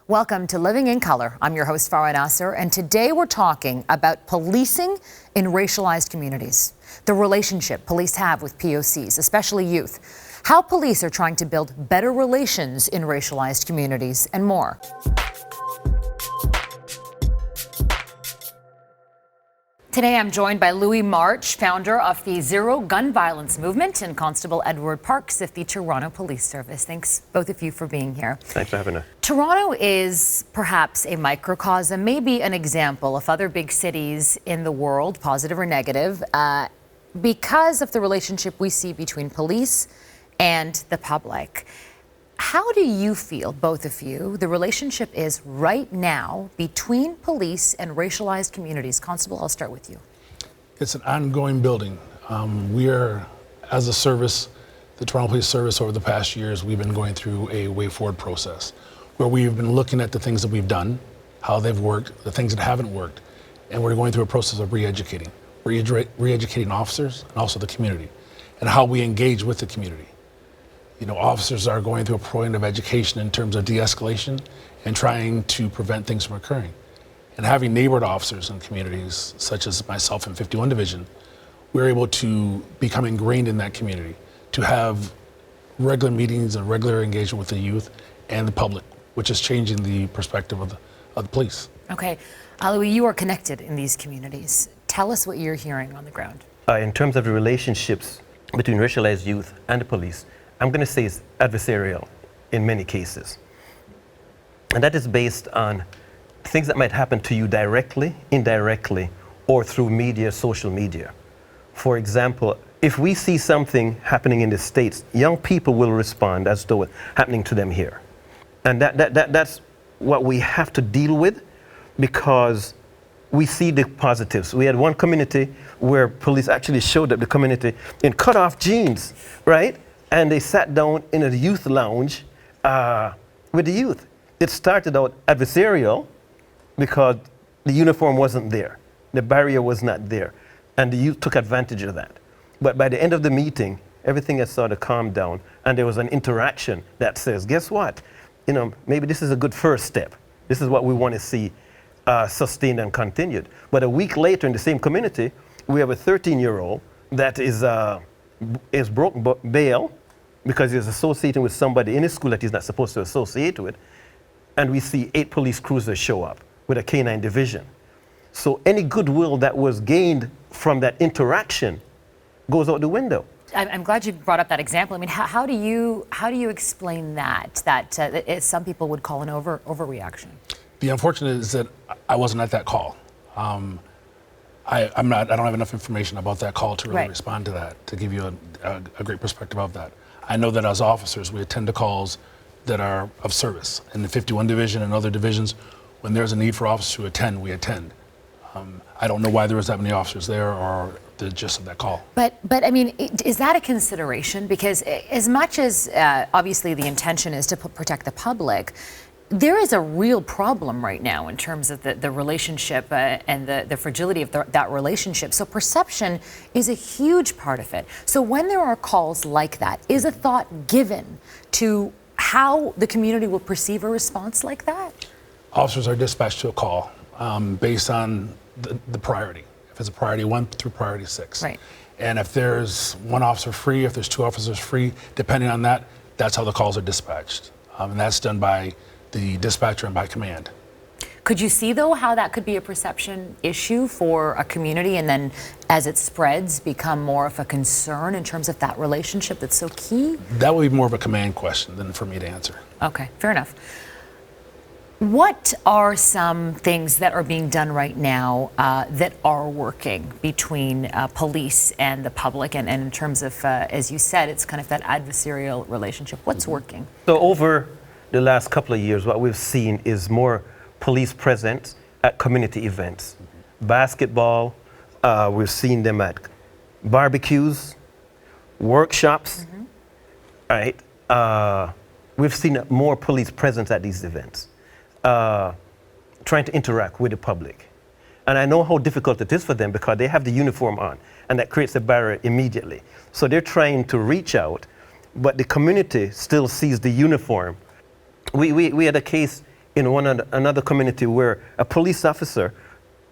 Welcome to Living in Color. I'm your host, Farah Nasser, and today we're talking about policing in racialized communities, the relationship police have with POCs, especially youth, how police are trying to build better relations in racialized communities, and more. Today I'm joined by Louis March, founder of the Zero Gun Violence Movement, and Constable Edward Parks of the Toronto Police Service. Thanks, both of you, for being here. Thanks for having us. Toronto is perhaps a microcosm, maybe an example of other big cities in the world, positive or negative, because of the relationship we see between police and the public. How do you feel, both of you, the relationship is right now between police and racialized communities? Constable, I'll start with you. It's an ongoing building. We are, as a service, the Toronto Police Service, over the past years, we've been going through a way forward process where we've been looking at the things that we've done, how they've worked, the things that haven't worked, and we're going through a process of re-educating. Re-educating officers and also the community, and how we engage with the community. You know, officers are going through a point of education in terms of de-escalation and trying to prevent things from occurring. And having neighborhood officers in communities, such as myself in 51 Division, we're able to become ingrained in that community, to have regular meetings and regular engagement with the youth and the public, which is changing the perspective of the police. Okay, Louis, you are connected in these communities. Tell us what you're hearing on the ground. In terms of the relationships between racialized youth and the police, I'm going to say it's adversarial in many cases. And that is based on things that might happen to you directly, indirectly, or through media, social media. For example, if we see something happening in the States, young people will respond as though it's happening to them here. And that's what we have to deal with, because we see the positives. We had one community where police actually showed up the community in cut-off jeans, right? And they sat down in a youth lounge with the youth. It started out adversarial because the uniform wasn't there. The barrier was not there. And the youth took advantage of that. But by the end of the meeting, everything had sort of calmed down, and there was an interaction that says, guess what? You know, maybe this is a good first step. This is what we want to see sustained and continued. But a week later in the same community, we have a 13-year-old that is broke bail because he's associating with somebody in his school that he's not supposed to associate with. And we see 8 police cruisers show up with a K-9 division. So any goodwill that was gained from that interaction goes out the window. I'm glad you brought up that example. I mean, how do you explain that some people would call an overreaction? The unfortunate is that I wasn't at that call. I don't have enough information about that call to really respond to that, to give you a great perspective of that. I know that as officers, we attend to calls that are of service. In the 51 Division and other divisions, when there's a need for officers to attend, we attend. I don't know why there was that many officers there or the gist of that call. But I mean, is that a consideration? Because as much as obviously the intention is to protect the public, there is a real problem right now in terms of the relationship and the fragility of that relationship. So perception is a huge part of it. So when there are calls like that, is a thought given to how the community will perceive a response like that? Officers are dispatched to a call based on the priority. If it's a priority 1 through priority 6. Right. And if there's 1 officer free, if there's 2 officers free, depending on that, that's how the calls are dispatched. And that's done by the dispatcher and by command. Could you see, though, how that could be a perception issue for a community, and then as it spreads, become more of a concern in terms of that relationship that's so key? That would be more of a command question than for me to answer. Okay, fair enough. What are some things that are being done right now that are working between police and the public, and in terms of, as you said, it's kind of that adversarial relationship? What's working? So over the last couple of years, what we've seen is more police presence at community events. Basketball, we've seen them at barbecues, workshops, right? We've seen more police presence at these events, trying to interact with the public. And I know how difficult it is for them because they have the uniform on, and that creates a barrier immediately. So they're trying to reach out, but the community still sees the uniform. We had a case in another community where a police officer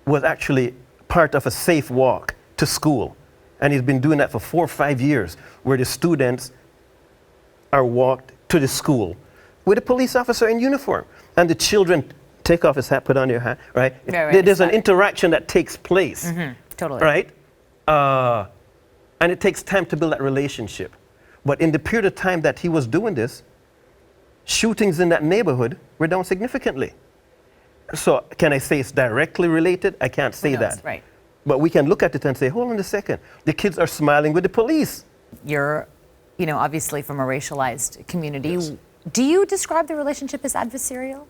was actually part of a safe walk to school. And he's been doing that for 4 or 5 years, where the students are walked to the school with a police officer in uniform. And the children take off his hat, put on your hat, right? There's an interaction that takes place, Totally. right? And it takes time to build that relationship. But in the period of time that he was doing this, shootings in that neighborhood were down significantly. So can I say it's directly related? I can't say that. Right. But we can look at it and say, hold on a second. The kids are smiling with the police. You're, obviously from a racialized community. Yes. Do you describe the relationship as adversarial?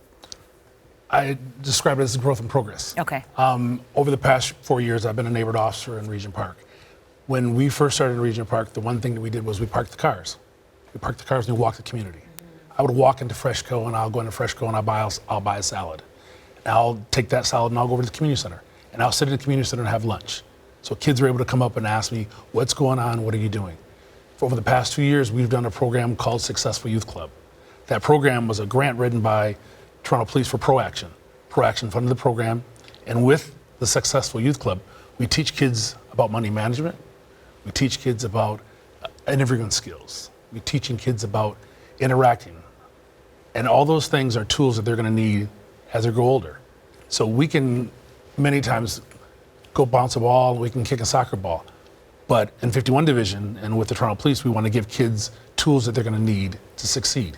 I describe it as growth and progress. Okay. Over the past 4 years, I've been a neighborhood officer in Regent Park. When we first started in Regent Park, the one thing that we did was we parked the cars. We parked the cars and we walked the community. I would walk into Freshco and I'll go into Freshco and I'll buy a salad. And I'll take that salad and I'll go over to the community center. And I'll sit in the community center and have lunch. So kids are able to come up and ask me, what's going on? What are you doing? For over the past 2 years, we've done a program called Successful Youth Club. That program was a grant written by Toronto Police for ProAction. ProAction funded the program. And with the Successful Youth Club, we teach kids about money management. We teach kids about interviewing skills. We're teaching kids about interacting. And all those things are tools that they're going to need as they grow older. So we can many times go bounce a ball, we can kick a soccer ball. But in 51 Division and with the Toronto Police, we want to give kids tools that they're going to need to succeed.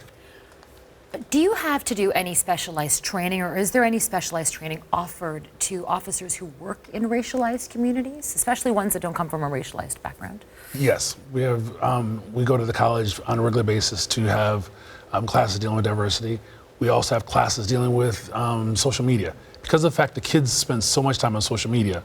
Do you have to do any specialized training, or is there any specialized training offered to officers who work in racialized communities, especially ones that don't come from a racialized background? Yes, we have. We go to the college on a regular basis to have classes dealing with diversity. We also have classes dealing with social media, because of the fact that kids spend so much time on social media,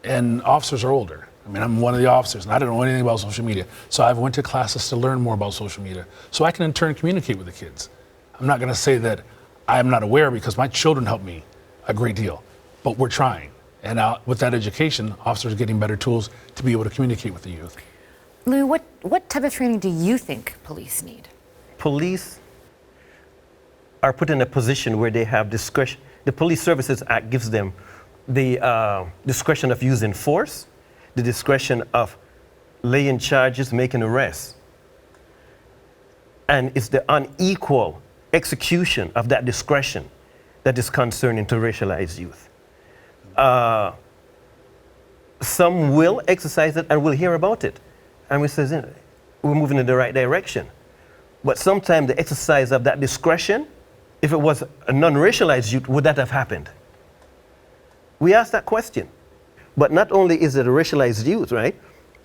and officers are older. I mean, I'm one of the officers, and I don't know anything about social media. So I've went to classes to learn more about social media, so I can in turn communicate with the kids. I'm not going to say that I'm not aware, because my children help me a great deal, but we're trying. And with that education, officers are getting better tools to be able to communicate with the youth. Lou, what type of training do you think police need? Police are put in a position where they have discretion. The Police Services Act gives them the discretion of using force, the discretion of laying charges, making arrests. And it's the unequal execution of that discretion that is concerning to racialized youth. Some will exercise it and will hear about it. And we say, we're moving in the right direction. But sometimes the exercise of that discretion, if it was a non-racialized youth, would that have happened? We ask that question. But not only is it a racialized youth, right?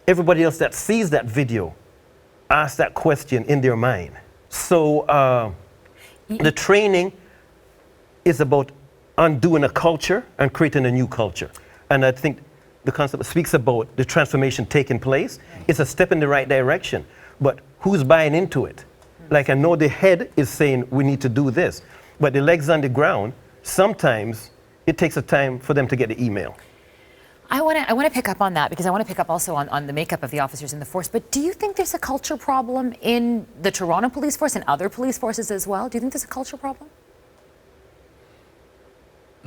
Everybody else that sees that video asks that question in their mind. So the training is about undoing a culture and creating a new culture. And I think the concept speaks about the transformation taking place. It's a step in the right direction. But who's buying into it? Like, I know the head is saying we need to do this, but the legs on the ground, sometimes it takes a time for them to get the email. I want to pick up on that, because I want to pick up also on the makeup of the officers in the force. But do you think there's a culture problem in the Toronto Police Force and other police forces as well? Do you think there's a culture problem?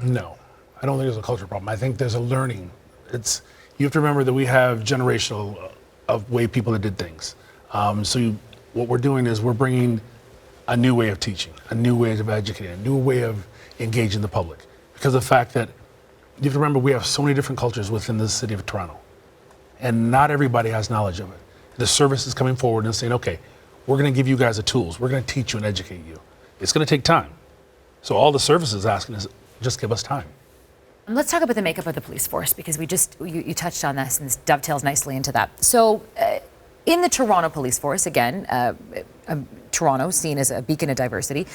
No, I don't think there's a culture problem. I think there's a learning. You have to remember that we have generational of way people that did things. What we're doing is we're bringing a new way of teaching, a new way of educating, a new way of engaging the public. Because of the fact that you have to remember we have so many different cultures within the city of Toronto, and not everybody has knowledge of it. The service is coming forward and saying, okay, we're going to give you guys the tools. We're going to teach you and educate you. It's going to take time. So all the service is asking is just give us time. Let's talk about the makeup of the police force, because you touched on this, and this dovetails nicely into that. So in the Toronto Police Force, again, Toronto seen as a beacon of diversity,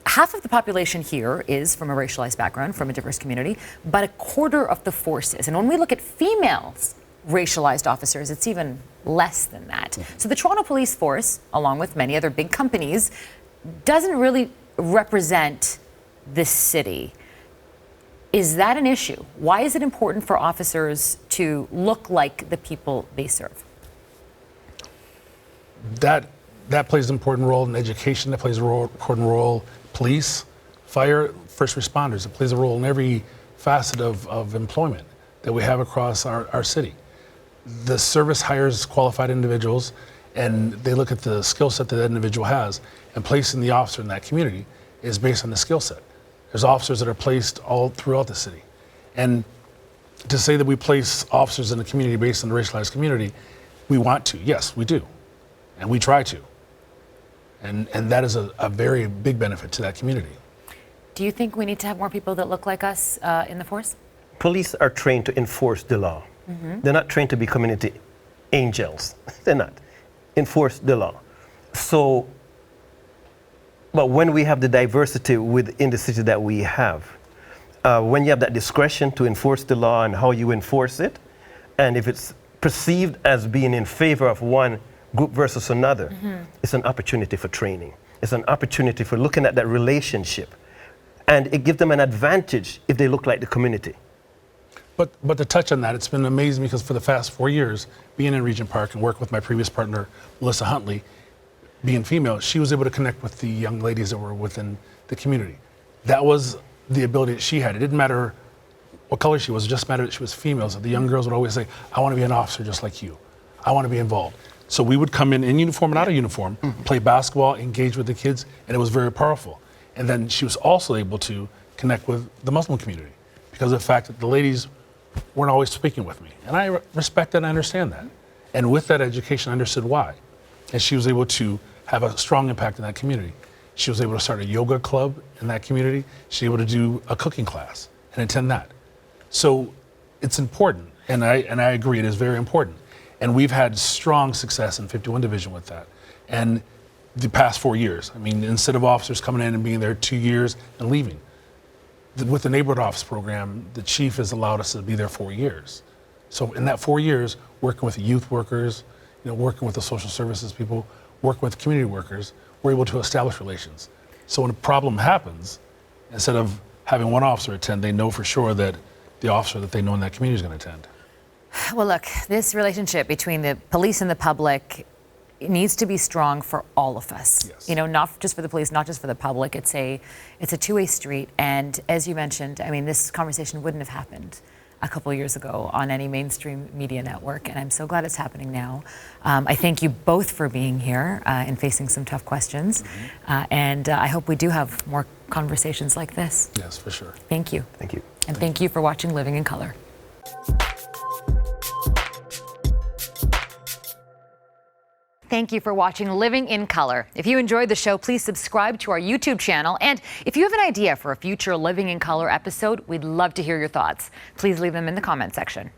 half of the population here is from a racialized background, from a diverse community, but a quarter of the force is. And when we look at females racialized officers, it's even less than that. So the Toronto Police Force, along with many other big companies, doesn't really represent this city. Is that an issue? Why is it important for officers to look like the people they serve? That plays an important role in education. That plays an important role. Police, Fire, first responders, it plays a role in every facet of employment that we have across our city. The service hires qualified individuals, and they look at the skill set that that individual has, and placing the officer in that community is based on the skill set. There's officers that are placed all throughout the city. And to say that we place officers in the community based on the racialized community, we want to, yes, we do. And we try to. And that is a very big benefit to that community. Do you think we need to have more people that look like us in the force? Police are trained to enforce the law. They're not trained to be community angels. They're not. Enforce the law. So, but when we have the diversity within the city that we have, when you have that discretion to enforce the law and how you enforce it, and if it's perceived as being in favor of one group versus another, it's an opportunity for training. It's an opportunity for looking at that relationship. And it gives them an advantage if they look like the community. But to touch on that, it's been amazing because for the past 4 years, being in Regent Park and working with my previous partner, Melissa Huntley, being female, she was able to connect with the young ladies that were within the community. That was the ability that she had. It didn't matter what color she was, it just mattered that she was female. So the young girls would always say, I want to be an officer just like you. I want to be involved. So we would come in uniform and out of uniform, play basketball, engage with the kids, and it was very powerful. And then she was also able to connect with the Muslim community because of the fact that the ladies weren't always speaking with me. And I respect that and understand that. And with that education, I understood why. And she was able to have a strong impact in that community. She was able to start a yoga club in that community. She was able to do a cooking class and attend that. So it's important, and I agree, it is very important. And we've had strong success in 51 Division with that. And the past 4 years, I mean, instead of officers coming in and being there 2 years and leaving, with the neighborhood office program, the chief has allowed us to be there 4 years. So in that 4 years, working with youth workers, working with the social services people, working with community workers, we're able to establish relations. So when a problem happens, instead of having one officer attend, they know for sure that the officer that they know in that community is going to attend. Well, look, this relationship between the police and the public needs to be strong for all of us. Yes. Not just for the police, not just for the public. It's a two-way street. And as you mentioned, I mean, this conversation wouldn't have happened a couple of years ago on any mainstream media network, and I'm so glad it's happening now. I thank you both for being here and facing some tough questions. And I hope we do have more conversations like this. Yes, for sure. Thank you. Thank you. And thank you for watching Living in Color. Thank you for watching Living in Color. If you enjoyed the show, please subscribe to our YouTube channel. And if you have an idea for a future Living in Color episode, we'd love to hear your thoughts. Please leave them in the comment section.